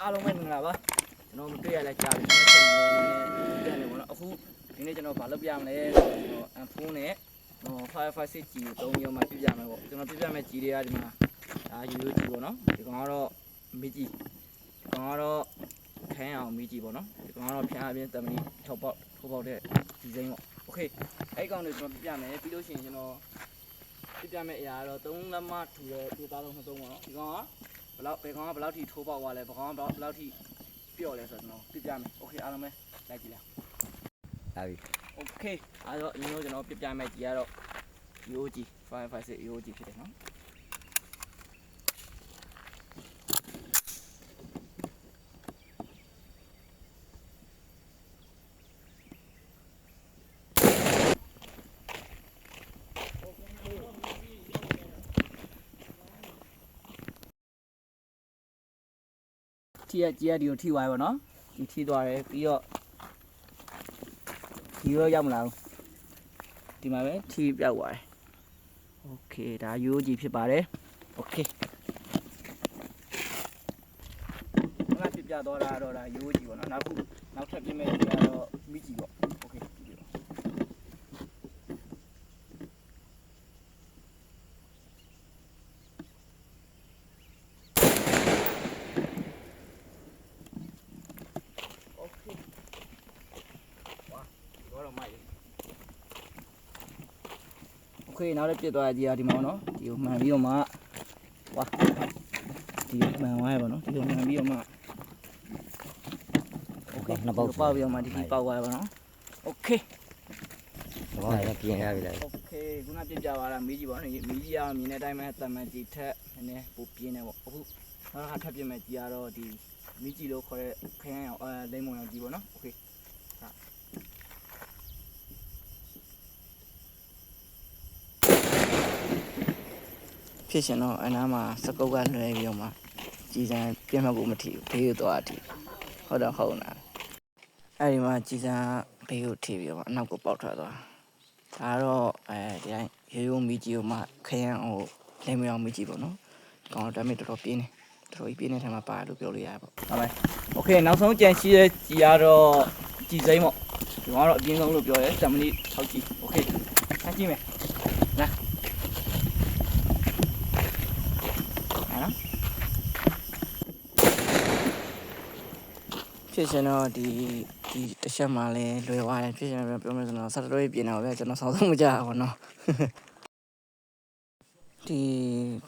အားလုံးပဲမင်္ဂလာပါကျွန်တော်မတွေ့ရလဲကြားပြီကျွန်တော်ဆက်နေနေပေါ့နော်အခုဒီနေ့ကျွန်တော်ဘာလုပ်ပြမလဲကျွန်တော် iPhone နဲ့Firefox ကြီး3မျိုးမှပြပြမယ်ပေါ့ကျွန်တော်ပြပြမယ်ကြီးတွေကဒီမှာဒါရိုးရိုးကြီးပေါ့နော်ဒီကောင်ကတော့မီးကြီးဒီကောင်ကတော့ခန်းအောင်မီးကြီးပေါ့နော်ဒီကောင်ကတော့ဖျားပြင်းတမနီထောက်ပေါက်တဲ့ဒီဇိမ်းပေါ့โอเคအဲ့ကောင်တွေကျွန်တော်ပြပြမယ်ပြီးလို့ရှိရင်ကျွန်တော်ပြပြမယ်အရာတော့3လက်မထူတဲ့ဒီသားလုံး2သုံးပေါ့နော်ဒီကောင်ကဘယ်ကောင်ကဘယ်လောက်ထိထိုးပေါက်သွားလဲဘယ်ကောင်ကဘယ်လောက်ထိပျော့လဲဆိုတော့ကျွန်တော်ပြပြမယ်โอเคအားလုံးပဲလိုက်ကြည့်လားလာပြီโอเคအဲ့တော့အရင်ကျွန်တော်ပြပြမယ်ကြီးကတော့ UOG 556 UOG ဖြစ်တယ်နော်ကြီးဒီကိုထိသွားပြီပေါ့နော်ဒီထိသွားတယ်ပြီးတော့ဒီရောရောက်မလာဘူးဒီမှာပဲထိပြောက်သွားတယ်โอเคဒါ UOG ဖြစ်ပါတယ်โอเคငါပြပြတော့တာတော့ဒါ UOG ပေါ့နော်နောက်ထပ်ပြင်မဲ့ဒီကတော့မိကြီးပေါ့โอเคโอเคနောက်လည်းပြစ်သွားကြည့်ရဒီမှာနော်ဒီကိုမှန်ပြီးတော့မှဝါဒီကိုမှန်သွားရပါနော်ဒီကိုမှန်ပြီးတော့မှโอเคနှစ်ပေါက်ပေါက်ပြီးတော့မှဒီပေါက်သွားရပါနော်โอเคဘောလည်းပြင်ရပြီလားโอเคခုနပြစ်ပြပါလားမီးကြီးပေါ့နော်မီးကြီးကမြင်တဲ့အတိုင်းပဲတမန်ကြီးထက်နည်းနည်းပိုပြင်းနေပေါ့အခုနောက်ထပ်ပြစ်မဲ့ကြီးကတော့ဒီမီးကြီးလို့ခေါ်တဲ့ခရမ်းအောင်လိမ့်မုံအောင်ကြီးပေါ့နော်โอเคဖြစ်ရှင်တော့အနားမှာစကုတ်ကလွှဲပြီးတော့မှကြည်စံပြင်းမှတ်ကိုမထီဘူးဘေးကိုသွားထီဟုတ်တော့ဟုတ်လားအဲ့ဒီမှာကြည်စံဘေးကိုထီပြီးတော့မှအနောက်ကိုပေါက်ထွက်သွားဒါတော့ဒီတိုင်းရိုးမီကြီးကိုမှခရမ်းအောင်လိမ့်မအောင်မီကြီးပေါ့နော်ကောင်းတော့ဒါပေမဲ့တော်တော်ပြင်းနေတော်တော်ကြီးပြင်းနေတဲ့ထဲမှာပါလို့ပြောလို့ရပါဟုတ်ပါโอเคနောက်ဆုံးကြံရှိတဲ့ကြည်ကတော့ကြည်စိမ့်ပေါ့ဒီကတော့အပြင်းဆုံးလို့ပြောရဲ10မိနစ်6ကြည့်โอเคဆက်ကြည့်မယ်လာဖြစ်ရှင်တော့ဒီတစ်ချက်မှလည်းလွယ်သွားတယ်ဖြစ်ရှင်ပြောမယ်ဆိုတော့ဆက်တော်ရေးပြင်တော့ဗျကျွန်တော်ဆောင်းဆုံးမကြဘူးပေါ့နော်ဒီ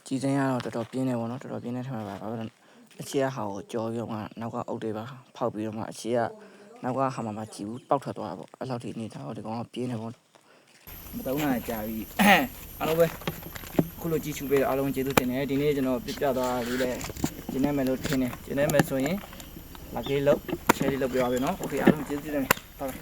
ကြည်စင်းကတော့တော်တော်ပြင်းနေပေါ့နော်တော်တော်ပြင်းနေထမှာပါဘာလို့လဲအခြေကဟာကိုကြော်ပြီးတော့မှနောက်ကအုပ်တွေပါဖောက်ပြီးတော့မှအခြေကနောက်ကဟာမှာကြည်ဘူးပောက်ထွက်သွားတာပေါ့အဲ့လောက်ထိနေတာတော့ဒီကောင်ကပြင်းနေပေါ့မတုံးနိုင်ကြပြီအားလုံးပဲခုလိုကြည့်ချူပေးအားလုံးကျေးဇူးတင်တယ်ဒီနေ့ကျွန်တော်ပြပြသွားလေးလဲကျင်းနေမယ်လို့ထင်တယ်ကျင်းနေမယ်ဆိုရင်လာကေးလို့ရှယ်လေးလုပ်ပြပါမယ်နော်โอเคအားလုံးကျေးဇူးတင်တယ်ဟုတ်